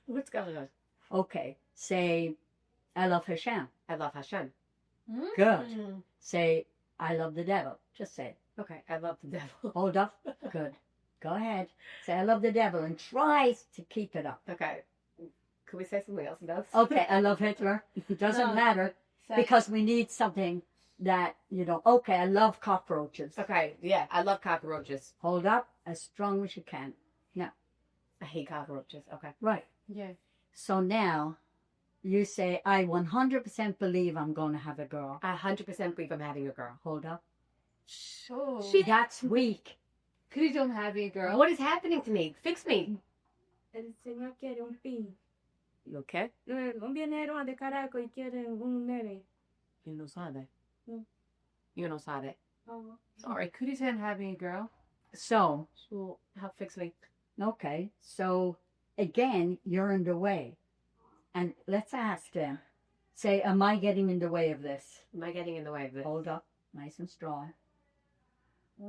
What's going on? Okay. Say, I love Hashem. I love Hashem. Good. Mm. Say, I love the devil. Just say it. Okay. I love the devil. Hold up. Good. Go ahead. Say, I love the devil, and try to keep it up. Okay. Could we say something else about? Okay, I love Hitler. It doesn't No. matter So- because we need something that, okay, I love cockroaches. Okay. Yeah. I love cockroaches. Hold up as strong as you can. I hate cockroaches. Okay. Right. Yeah. So now you say, I 100% believe I'm going to have a girl. I 100% believe I'm having a girl. Hold up. Sure. That's weak. Please don't have a girl. What is happening to me? Fix me. El Señor quiere un fin. You okay? Un viajero de Caracas y quiere un nene. You no sabe. Mm. You no sabe. Oh. Sorry. Could you say I'm having a girl? So, So help fix me. okay. So again, you're in the way. And let's ask them. Say, am I getting in the way of this? Am I getting in the way of this? Hold up. Nice and strong.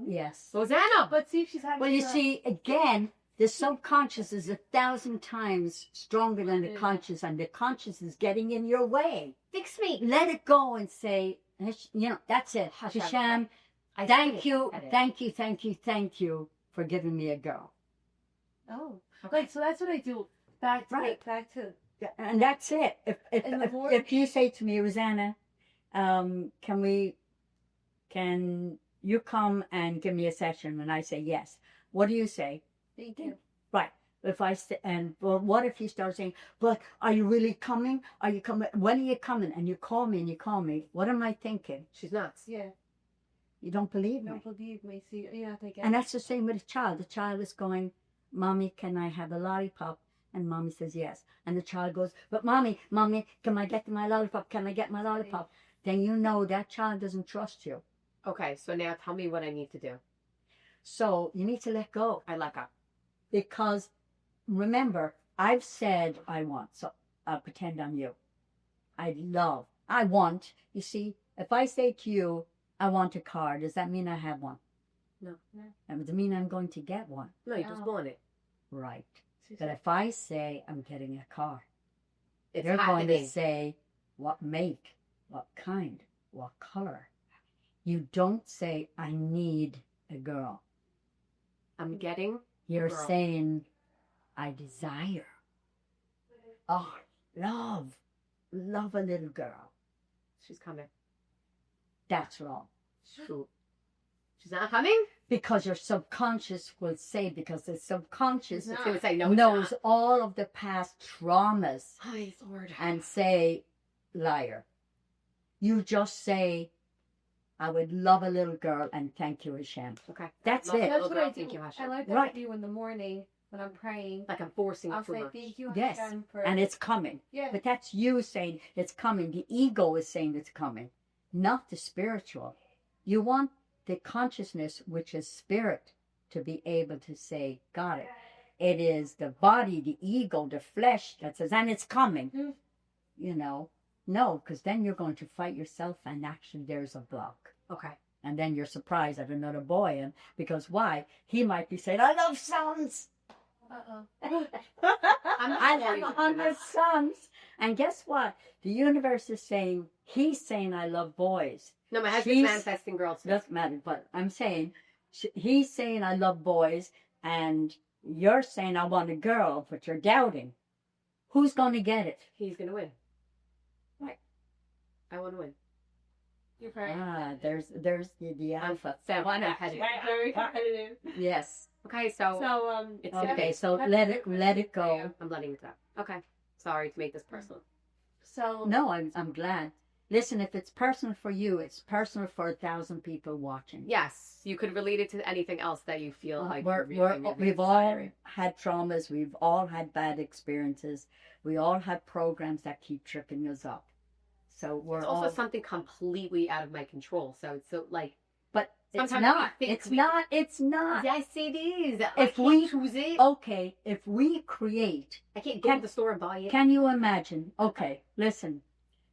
Yes. Rosanna. But see if she's having Well, a you girl. see, again, the subconscious is 1,000 times stronger than the Yeah. conscious, and the conscious is getting in your way. Fix me. Let it go and say, that's it. Hashem. Hashem, I thank said you, it. thank you for giving me a girl. Oh. Like, so that's what I do. Back to Right. back to And that's it. And the more- If you say to me, Rosanna, can you come and give me a session? And I say yes. What do you say? thank you. Right. If I well, what if you start saying, but are you really coming? Are you coming? When are you coming? And you call me. What am I thinking? She's nuts. Yeah. You don't believe me. Don't believe me. See, yeah, I get And that's the same with a child. The child is going, Mommy, can I have a lollipop? And Mommy says yes. And the child goes, but Mommy, can I get my lollipop? Can I get my lollipop? Then you know that child doesn't trust you. Okay, so now tell me what I need to do. So you need to let go. I let go. Because remember, I've said I want. So I'll pretend I'm you. I want. You see, if I say to you, I want a car, does that mean I have one? No. That does mean I'm going to get one. No, you just want it. Right. But if I say I'm getting a car, It's you're going happening. to say what make, what kind, what color. You don't say, I need a girl. I'm getting. You're Girl. saying, I desire. Oh, love a little girl. She's coming. That's wrong. Shoot. She's not coming? Because your subconscious will say, because the subconscious It's going to say no. knows all of the past traumas Hi, Lord. and say, liar. You just say, I would love a little girl and thank you, Hashem. Okay. That's Love it. that That's little what I girl. do. Thank you, Hashem. I like that Right. I do in the morning when I'm praying. Like I'm forcing I'll it through say her. thank you, Yes. Hashem, for And it's coming. yeah. But that's you saying it's coming. The ego is saying it's coming, not the spiritual. You want the consciousness, which is spirit, to be able to say, got it. It is the body, the ego, the flesh that says, and it's coming. Mm. You know, no, because then you're going to fight yourself, and actually there's a block. Okay. And then you're surprised at another boy, and because why? He might be saying, I love sons. Uh-oh. I have 100 sons. And guess what? The universe is saying, he's saying, I love boys. No, my husband's She's- manifesting girls. Doesn't matter, but I'm saying, he's saying, I love boys, and you're saying, I want a girl, but you're doubting. Who's going to get it? He's going to win. Right. I want to win. You're right. Ah, there's the alpha. So Very competitive. competitive. Yes. Okay, so So it's Okay, so let it go. I'm letting it go. Okay. Sorry to make this personal. So No, I'm glad. Listen, if it's personal for you, it's personal for 1,000 people watching. Yes, you could relate it to anything else that you feel like We've all had traumas. We've all had bad experiences. We all have programs that keep tripping us up. So we're It's all. also something completely out of my control. So it's so like. But it's sometimes not. we think It's we- not. It's not. Yes, it is. If I we- can't choose it. Okay, if we create. I can't go to the store and buy it. Can you imagine? Okay, listen.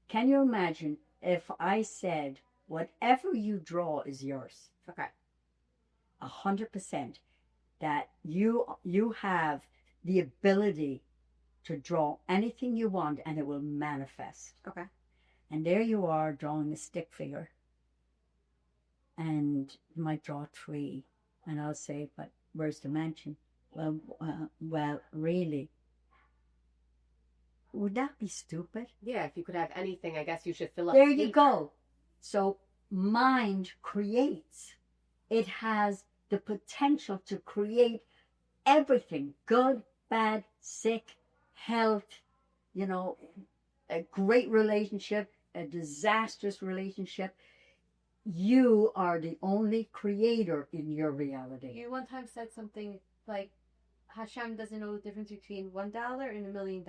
Can you imagine if I said whatever you draw is yours? Okay. 100%. That you have the ability to draw anything you want and it will manifest. Okay. And there you are drawing a stick figure. And you might draw a tree. And I'll say, but where's the mansion? Well, really? Would that be stupid? Yeah, if you could have anything, I guess you should fill up. There you paper. go. So mind creates. It has the potential to create everything. Good, bad, sick, health, a great relationship, a disastrous relationship. You are the only creator in your reality. You one time said something like, Hashem doesn't know the difference between $1 and $1 million.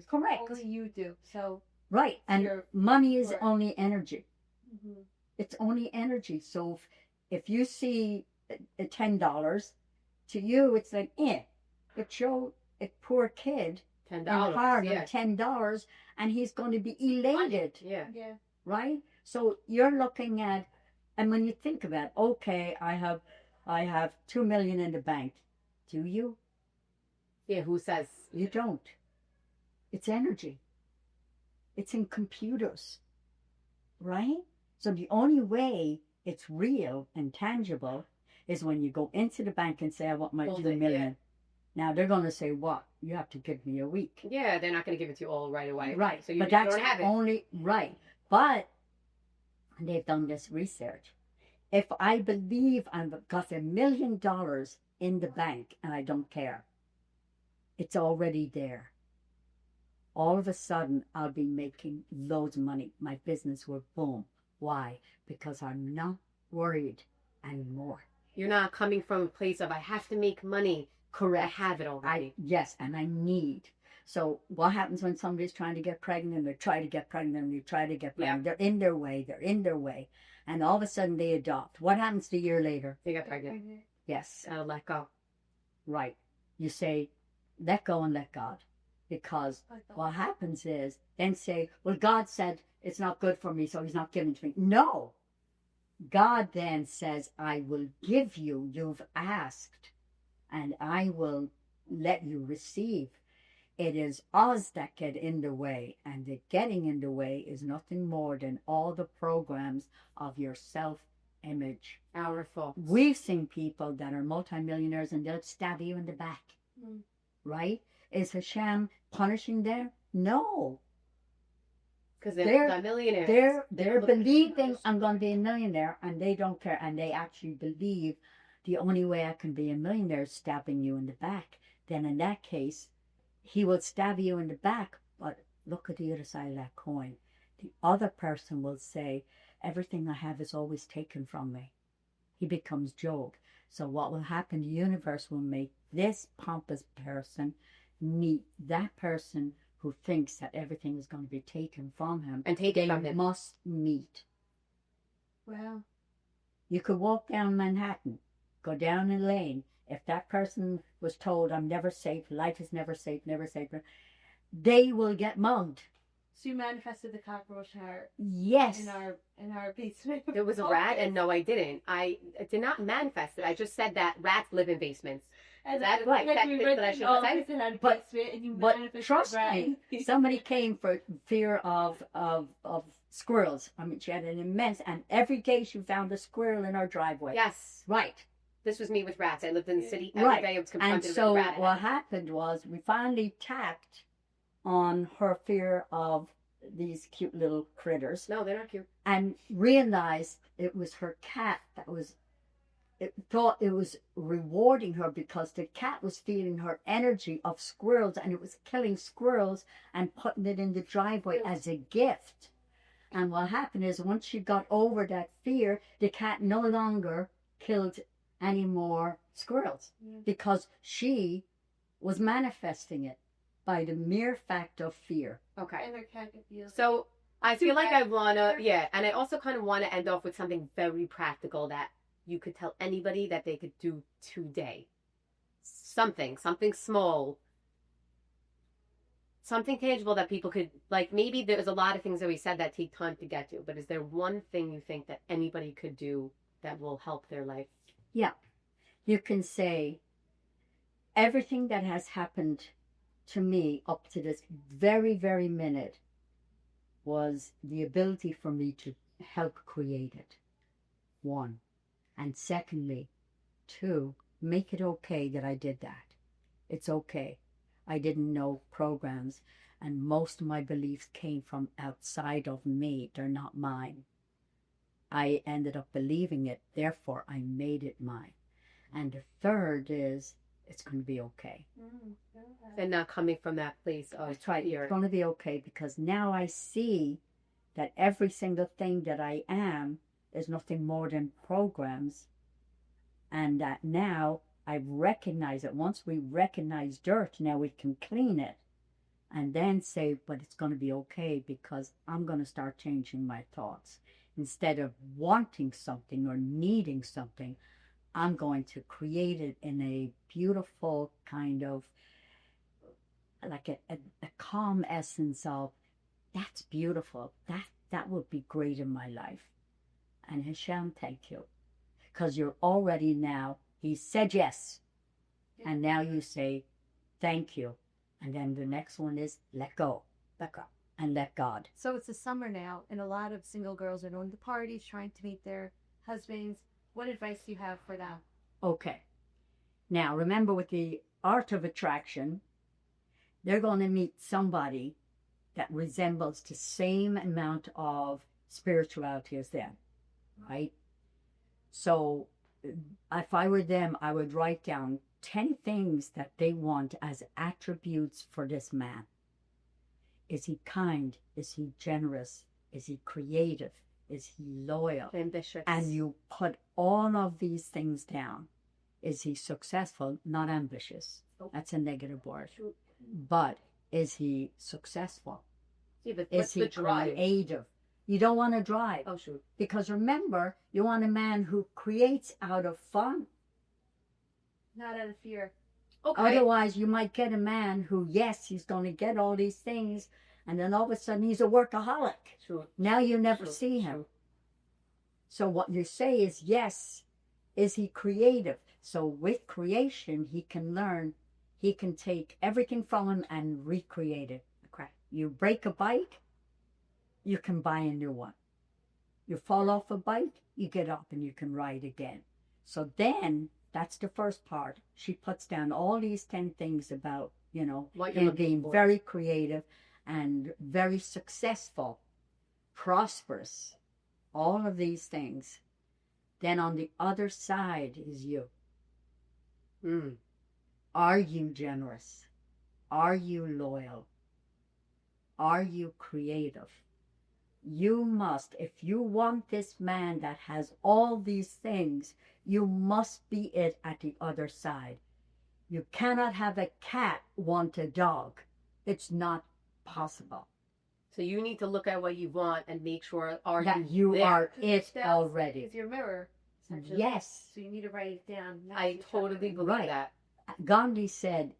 Correct. Only you do. So, Right. And You're money is correct. only energy. It's only energy. So if you see $10, to you it's like, But show a poor kid $10. and hard Yeah. $10 and he's going to be elated, Yeah. yeah. right? So you're looking at, and when you think about, okay, I have 2 million in the bank. Do you? Yeah. Who says? You don't. It's energy. It's in computers, right? So the only way it's real and tangible is when you go into the bank and say, I want my Hold 2 it, million. Now they're going to say, what? You have to give me a week. Yeah, they're not going to give it to you all right away. Right. So you But that's don't have it. only, right. But they've done this research. If I believe I've got $1 million in the bank and I don't care, it's already there. All of a sudden, I'll be making loads of money. My business will boom. Why? Because I'm not worried anymore. You're not coming from a place of I have to make money. Correct. I have it already. Yes, and I need. So what happens when somebody's trying to get pregnant and they try to get pregnant and they try to get pregnant? They're in their way. And all of a sudden they adopt. What happens a year later? They get pregnant. Yes. Let go. Right. You say, let go and let God. Because what happens is, then say, well, God said it's not good for me, so he's not giving it to me. No. God then says, I will give you, you've asked, and I will let you receive. It is us that get in the way, and the getting in the way is nothing more than all the programs of your self-image. Powerful. We've seen people that are multimillionaires and they'll stab you in the back, right? Is Hashem punishing them? No. Because they're millionaires. They're believing I'm going to be a millionaire, and they don't care, and they actually believe the only way I can be a millionaire is stabbing you in the back. Then in that case, he will stab you in the back, but look at the other side of that coin. The other person will say, everything I have is always taken from me. He becomes Job. So what will happen? The universe will make this pompous person meet that person who thinks that everything is going to be taken from him. And taken from They him. must meet. Wow. You could walk down Manhattan, go down a lane. If that person was told, I'm never safe, life is never safe, they will get mugged. So you manifested the cockroach heart Yes. in our basement. There was a rat, and no, I didn't. I did not manifest it. I just said that rats live in basements. And That's like that we thing read that I the should have office said. and had a But- basement and you But manifested trust the rat. me, somebody came for fear of squirrels. I mean, she had an immense, and every day she found a squirrel in our driveway. Yes. Right. This was me with rats. I lived in the city. Every Right. day I was And confronted so with a rat. what happened was we finally tapped on her fear of these cute little critters No, they're not cute. and realized it was her cat that was, it thought it was rewarding her because the cat was feeling her energy of squirrels and it was killing squirrels and putting it in the driveway as a gift. And what happened is once she got over that fear, the cat no longer killed any more squirrels because she was manifesting it by the mere fact of fear. Okay. And her cat could feel. So I feel like I wanna, and I also kind of want to end off with something very practical that you could tell anybody that they could do today. Something small, something tangible that people could, like, maybe there's a lot of things that we said that take time to get to, but is there one thing you think that anybody could do that will help their life? Yeah. You can say everything that has happened to me up to this very, very minute was the ability for me to help create it. One. And secondly, two, make it okay that I did that. It's okay. I didn't know programs, and most of my beliefs came from outside of me. They're not mine. I ended up believing it, therefore I made it mine. And the third is, it's going to be okay. And not coming from that place of That's right. fear. It's going to be okay because now I see that every single thing that I am is nothing more than programs, and that now I recognize it. Once we recognize dirt, now we can clean it and then say, but it's going to be okay because I'm going to start changing my thoughts. Instead of wanting something or needing something, I'm going to create it in a beautiful kind of, like a calm essence of, that's beautiful. That would be great in my life. And Hashem, thank you. Because you're already now, he said yes. And now you say, thank you. And then the next one is let go. Let go. And let God. So it's the summer now, and a lot of single girls are going to parties, trying to meet their husbands. What advice do you have for them? Okay. Now, remember with the art of attraction, they're going to meet somebody that resembles the same amount of spirituality as them, right? So if I were them, I would write down 10 things that they want as attributes for this man. Is he kind? Is he generous? Is he creative? Is he loyal? Ambitious. And you put all of these things down. Is he successful? Not ambitious. That's a negative word. But is he successful? Yeah, but Is what's he the drive? creative? You don't want to drive. Oh, shoot. Because remember, you want a man who creates out of fun. Not out of fear. Okay. Otherwise, you might get a man who, yes, he's going to get all these things, and then all of a sudden he's a workaholic. True. Now you never True. see him. True. So what you say is, yes, is he creative? So with creation, he can learn, he can take everything from him and recreate it. Okay. You break a bike, you can buy a new one. You fall off a bike, you get up and you can ride again. So then, that's the first part. She puts down all these 10 things about, What you're him looking being for. very creative and very successful, prosperous, all of these things. Then on the other side is you. Mm. Are you generous? Are you loyal? Are you creative? You must, if you want this man that has all these things, you must be it at the other side. You cannot have a cat want a dog. It's not possible. So you need to look at what you want and make sure That you there? are it That's- already. It's your mirror, essentially. Yes. So you need to write it down. not I each totally other. believe Right. that. Gandhi said,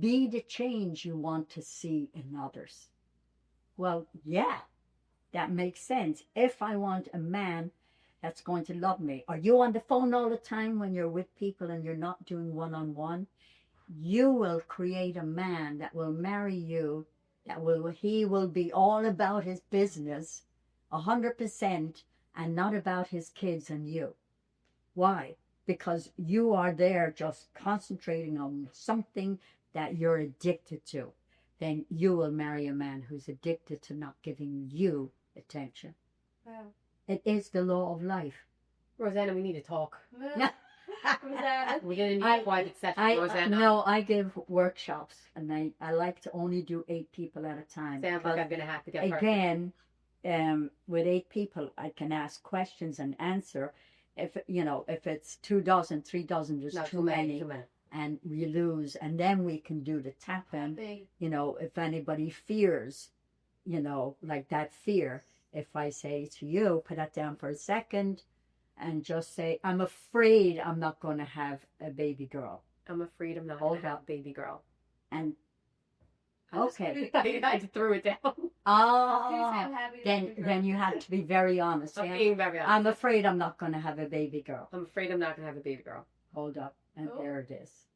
be the change you want to see in others. Well, yeah, that makes sense. If I want a man that's going to love me, are you on the phone all the time when you're with people and you're not doing one-on-one? You will create a man that will marry you, he will be all about his business, 100%, and not about his kids and you. Why? Because you are there just concentrating on something that you're addicted to. Then you will marry a man who's addicted to not giving you attention. Wow. It is the law of life. Rosanna, we need to talk. Rosanna. We're going to need a private session, Rosanna. No, I give workshops, and I like to only do 8 people at a time. Sounds like because, I'm going to have to get her. again, with 8 people, I can ask questions and answer. If if it's 2 dozen, 3 dozen, there's No, too many, Too many. and we lose. And then we can do the tapping. Big. If anybody fears, like that fear. If I say to you, put that down for a second, and just say, I'm afraid I'm not going to have a baby girl. I'm afraid I'm not Hold going to have up. a baby girl. And I'm just- okay. I just threw it down. Oh, happy then you have to be very honest. I'm Yeah? being very honest. I'm afraid I'm not going to have a baby girl. I'm afraid I'm not going to have a baby girl. Hold up, and Oh. there it is.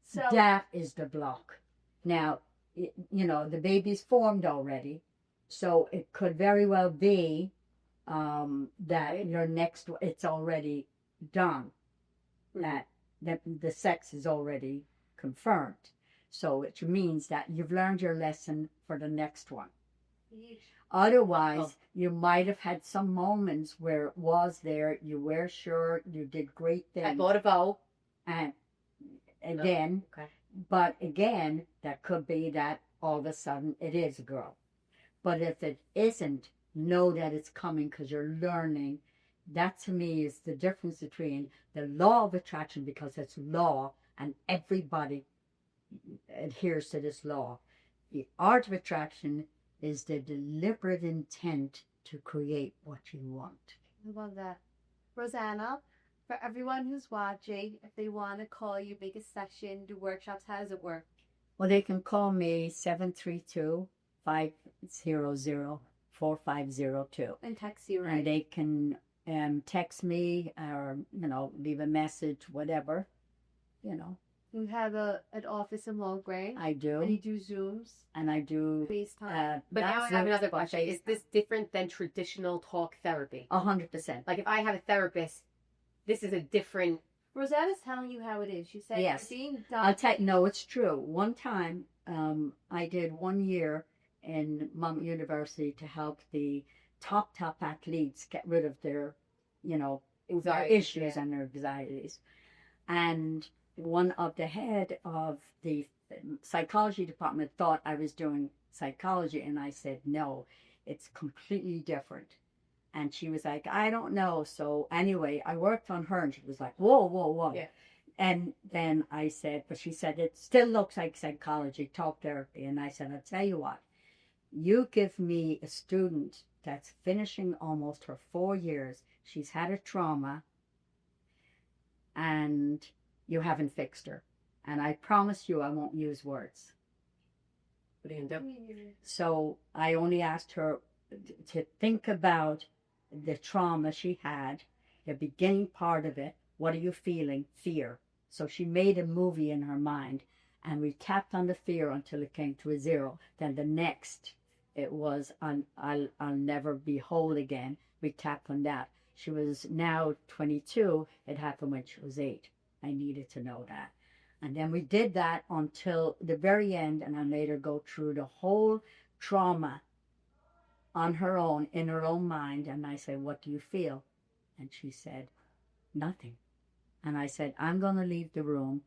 So That is the block. Now, the baby's formed already, so it could very well be that your next, it's already done. That the sex is already confirmed. So it means that you've learned your lesson for the next one. Otherwise, you might have had some moments where it was there, you were sure, you did great things. I bought a bow. And again, Okay. but again, that could be that all of a sudden it is a girl. But if it isn't, know that it's coming because you're learning. That to me is the difference between the law of attraction, because it's law and everybody adheres to this law. The art of attraction is the deliberate intent to create what you want. I love that. Rosanna, for everyone who's watching, if they want to call you, make a session, do workshops, how does it work? Well, they can call me 732-500-4502. And text you, And right? they can text me or, leave a message, whatever, You have an office in Long Branch. I And do. you do Zooms, And I do. FaceTime. But now I that's have it. another question. Is this different than traditional talk therapy? 100%. Like if I have a therapist, this is a different... Rosanna's telling you how it is. She said Yes. it's being I'll done. tell you, no, it's true. One time, I did 1 year in Mount University to help the top athletes get rid of their, their Anxiety, issues yeah. and their anxieties. And one of the head of the psychology department thought I was doing psychology, and I said, no, it's completely different. And she was like, I don't know. So anyway, I worked on her, and she was like, whoa, whoa, whoa. Yeah. And then I said, but she said, it still looks like psychology, talk therapy. And I said, I'll tell you what, you give me a student that's finishing almost her 4 years. She's had a trauma, and you haven't fixed her. And I promise you I won't use words. What are you going to do? So I only asked her to think about the trauma she had, the beginning part of it. What are you feeling? Fear. So she made a movie in her mind, and we tapped on the fear until it came to a 0. Then the next, it was I'll never be whole again. We tapped on that. She was now 22. It happened when she was 8. I needed to know that. And then we did that until the very end, and I made her go through the whole trauma on her own, in her own mind. And I said, what do you feel? And she said, nothing. And I said, I'm going to leave the room,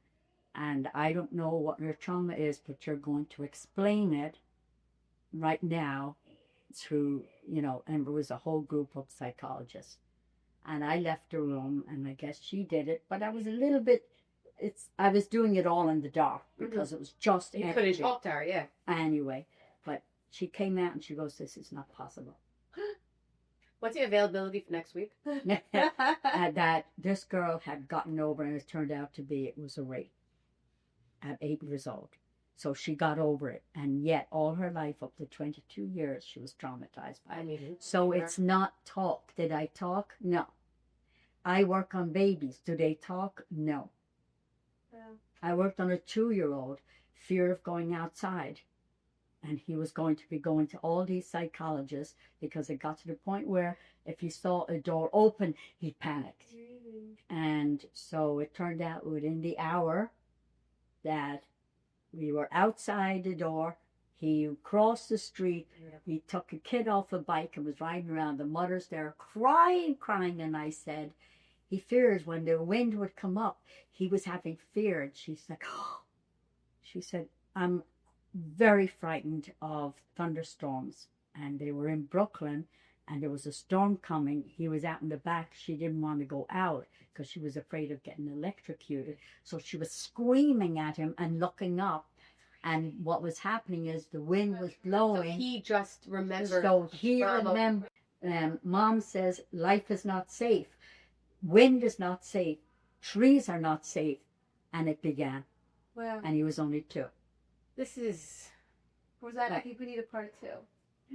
and I don't know what your trauma is, but you're going to explain it right now through, and there was a whole group of psychologists. And I left the room, and I guess she did it, but I was a little bit, I was doing it all in the dark because it was just You empty. couldn't talk to her, yeah. Anyway, but she came out and she goes, this is not possible. What's the availability for next week? That this girl had gotten over, and it turned out to be, it was a rape at 8 years old. So she got over it, and yet all her life, up to 22 years, she was traumatized by it. I mean, So it's not talk. Did I talk? No. I work on babies. Do they talk? No. I worked on a 2-year-old, fear of going outside. And he was going to be going to all these psychologists because it got to the point where if he saw a door open, he panicked. And so it turned out within the hour that we were outside the door. He crossed the street. He took a kid off a bike and was riding around. The mother's there crying. And I said, he fears when the wind would come up. He was having fear. And she said, I'm very frightened of thunderstorms. and they were in Brooklyn, and there was a storm coming. He was out in the back. She didn't want to go out because she was afraid of getting electrocuted. So she was screaming at him and looking up. And what was happening is the wind was So blowing. he just remembered. So he remembered. Mom says life is not safe. Wind is not safe. Trees are not safe. And it began. Wow. And he was only 2. This is. Rosanna, I Right. think we need a part 2.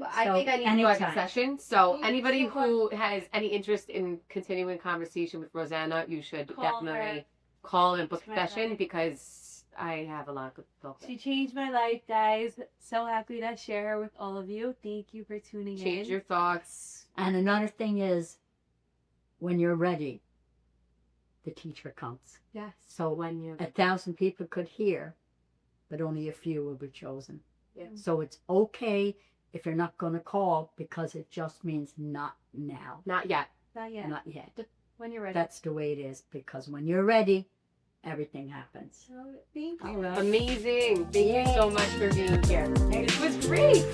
I So, think I need to go anytime. a session. So Thank you anybody so who has any interest in continuing conversation with Rosanna, you should Call definitely her. call and book a Right. session because I have a lot to talk about. She changed my life, guys. So happy to share her with all of you. Thank you for tuning Change in. your thoughts. And another thing is, when you're ready, the teacher comes. Yes. So When you 1,000 people could hear, but only a few will be chosen. Yeah. So it's okay if you're not going to call, because it just means not now, not yet. Not yet. not yet. When you're ready. That's the way it is, because when you're ready, everything happens. So, thank you. All right. Amazing. Thank you so much for being here. This was great.